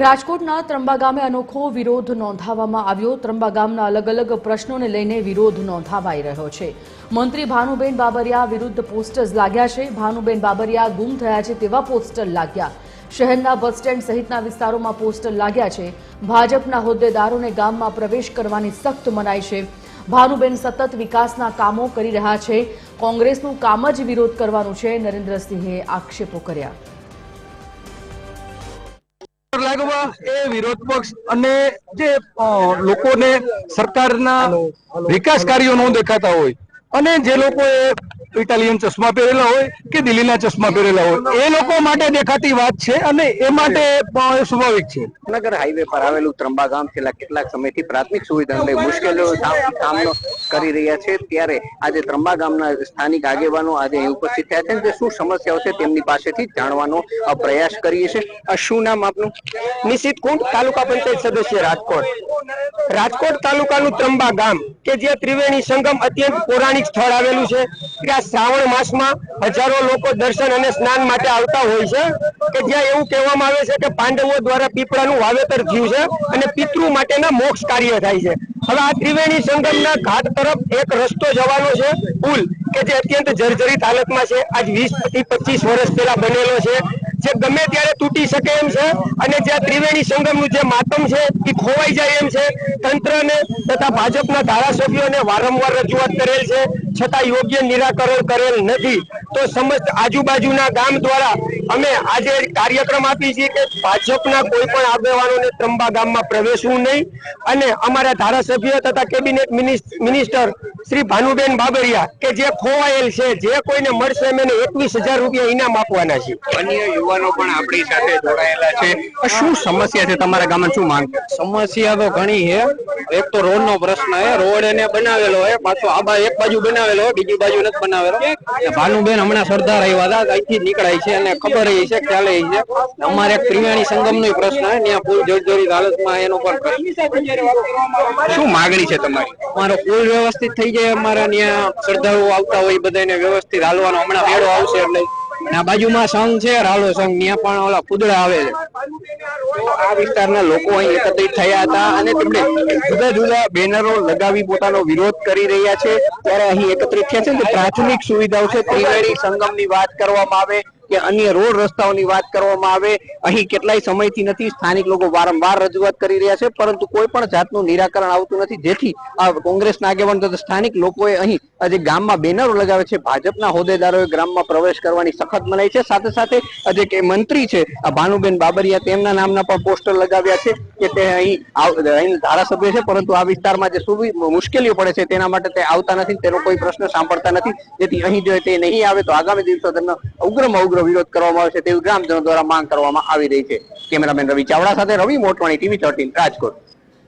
રાજકોટના ત્રંબા ગામે અનોખો વિરોધ નોંધાવવામાં આવ્યો। ત્રંબા ગામના અલગ અલગ પ્રશ્નોને લઈને વિરોધ નોંધાવાઈ રહ્યો છે। મંત્રી ભાનુબેન બાબરિયા વિરુદ્ધ પોસ્ટર્સ લાગ્યા છે। ભાનુબેન બાબરિયા ગુમ થયા છે તેવા પોસ્ટર લાગ્યા। શહેરના બસ સ્ટેન્ડ સહિતના વિસ્તારોમાં પોસ્ટર લાગ્યા છે। ભાજપના હોદ્દેદારોને ગામમાં પ્રવેશ કરવાની સખ્ત મનાઈ છે। ભાનુબેન સતત વિકાસના કામો કરી રહ્યા છે। કોંગ્રેસનું કામ જ વિરોધ કરવાનું છે, નરેન્દ્રસિંહે આક્ષેપો કર્યા। વિરોધ પક્ષ અને જે લોકોને સરકારના વિકાસ કાર્યો ન દેખાતા હોય અને જે લોકોએ ઇટાલિયન ચશ્મા પહેરેલા હોય કે દિલ્હીના ચશ્મા પહેરેલા હોય એ લોકો માટે દેખાતી વાત છે અને એ માટે સ્વાભાવિક છે। નગર હાઈવે પર આવેલું ત્રંબા ગામ છેલ્લા કેટલાક સમયથી પ્રાથમિક સુવિધાને લઈ મુશ્કેલીઓ સામનો કરી રહ્યા છે, ત્યારે આજે ત્રંબા ગામના સ્થાનિક આગેવાનો આજે અહીં ઉપસ્થિત થયા છે જે શું સમસ્યાઓ છે તેમની પાસેથી જાણવાનો પ્રયાસ કરીએ છીએ। શું નામ આપનું? નિશિત કુંડ, તાલુકા પંચાયત સદસ્ય, રાજકોટ। રાજકોટ તાલુકાનું ત્રંબા ગામ કે જે ત્રિવેણી સંગમ અત્યંત પૌરાણિક સ્થળ આવેલું છે, ત્યાં શ્રાવણ માસમાં હજારો લોકો દર્શન અને સ્નાન માટે આવતા હોય છે કે જ્યાં એવું કહેવામાં આવે છે કે પાંડવો દ્વારા પીપળાનું વાવેતર થયું છે અને પિતૃ માટેના મોક્ષ કાર્ય થાય છે। હવે આ ત્રિવેણી સંગમના ઘાટ તરફ એક રસ્તો જવાનો છે, પુલ કે જે અત્યંત જર્જરિત હાલતમાં છે। આજ 20 થી 25 વર્ષ પહેલા બનેલો છે, જે ગમે ત્યારે તૂટી શકે એમ છે અને જ્યાં ત્રિવેણી સંગમનું જે માતમ છે એ ખોવાઈ જાય એમ છે। તંત્રને તથા ભાજપના ધારાસભ્યોને વારંવાર રજૂઆત કરેલ છે, છતાં યોગ્ય નિરાકરણ કરેલ નથી। તો સમસ્ત આજુબાજુના ગામ દ્વારા અમે આજે કાર્યક્રમ આપી છીએ કે ભાજપના કોઈ પણ આગેવાનોને ત્રંબા ગામમાં પ્રવેશવું નહીં અને અમારા ધારાસભ્ય તથા કેબિનેટ મિનિસ્ટર શ્રી ભાનુબેન બાબરિયા કે જે ખોવાયેલ છે, જે કોઈને મળશે એને 21,000 રૂપિયા ઇનામ આપવાના છે। અન્ય યુવાનો પણ આપણી સાથે જોડાયેલા છે। શું સમસ્યા છે તમારા ગામમાં? શું માંગ? સમસ્યા તો ઘણી છે। એક તો રોડ નો પ્રશ્ન છે, રોડ એને બનાવેલો છે, પાછો આ એક બાજુ બનાવેલો, બીજી બાજુ નથી બનાવેલો। ભાનુબેન હમણાં સરદાર આવ્યા હતા, અહીંથી નીકળાય છે અને ખબર છે, ખ્યાલ છે। અમારે એક ત્રિવેણી સંગમ નો પ્રશ્ન છે, ત્યાં પુલ જર્જરિત હાલતમાં એનો પણ શું માંગણી છે તમારી? અમારો પુલ વ્યવસ્થિત થઈ જાય, અમારા ત્યાં શ્રદ્ધાળુઓ આવતા હોય બધાને વ્યવસ્થિત હાલવાનો હમણાં વેળો આવશે એટલે। અને આ બાજુમાં સંઘ છે, રાળો સંઘ, ત્યાં પણ ઓલા કુદડા આવે છે। આ વિસ્તારના લોકો અહીં એકત્રિત થયા હતા અને તેમણે જુદા જુદા બેનરો લગાવી પોતાનો વિરોધ કરી રહ્યા છે, ત્યારે અહીં એકત્રિત થયા છે। પ્રાથમિક સુવિધાઓ છે, ત્રિવેણી સંગમની વાત કરવામાં આવે કે અન્ય રોડ રસ્તાઓની વાત કરવામાં આવે, અહીં કેટલાય સમયથી નથી। સ્થાનિક લોકો વારંવાર રજૂઆત કરી રહ્યા છે, પરંતુ કોઈ પણ જાતનું નિરાકરણ આવતું નથી, જેથી આ કોંગ્રેસના આગેવાન તથા સ્થાનિક લોકોએ અહીં આજે ગામમાં બેનરો લગાવે છે। ભાજપના હોદ્દેદારોએ ગ્રામમાં પ્રવેશ કરવાની સખત મનાઈ છે। સાથે સાથે જે મંત્રી છે ભાનુબેન બાબરિયા, તેમના નામના પણ પોસ્ટર લગાવ્યા છે કે તે અહીં ધારાસભ્ય છે, પરંતુ આ વિસ્તારમાં જે મુશ્કેલીઓ પડે છે તેના માટે તે આવતા નથી, તેનો કોઈ પ્રશ્ન સાંભળતા નથી, જેથી અહીં જો તે નહીં આવે તો આગામી દિવસો તેમનો ઉગ્રમાં ઉગ્ર વિરોધ કરવામાં આવશે તેવી ગ્રામજનો દ્વારા માંગ કરવામાં આવી રહી છે। કેમેરામેન રવિ ચાવડા સાથે રવિ મોટવાણી, TV 13, રાજકોટ।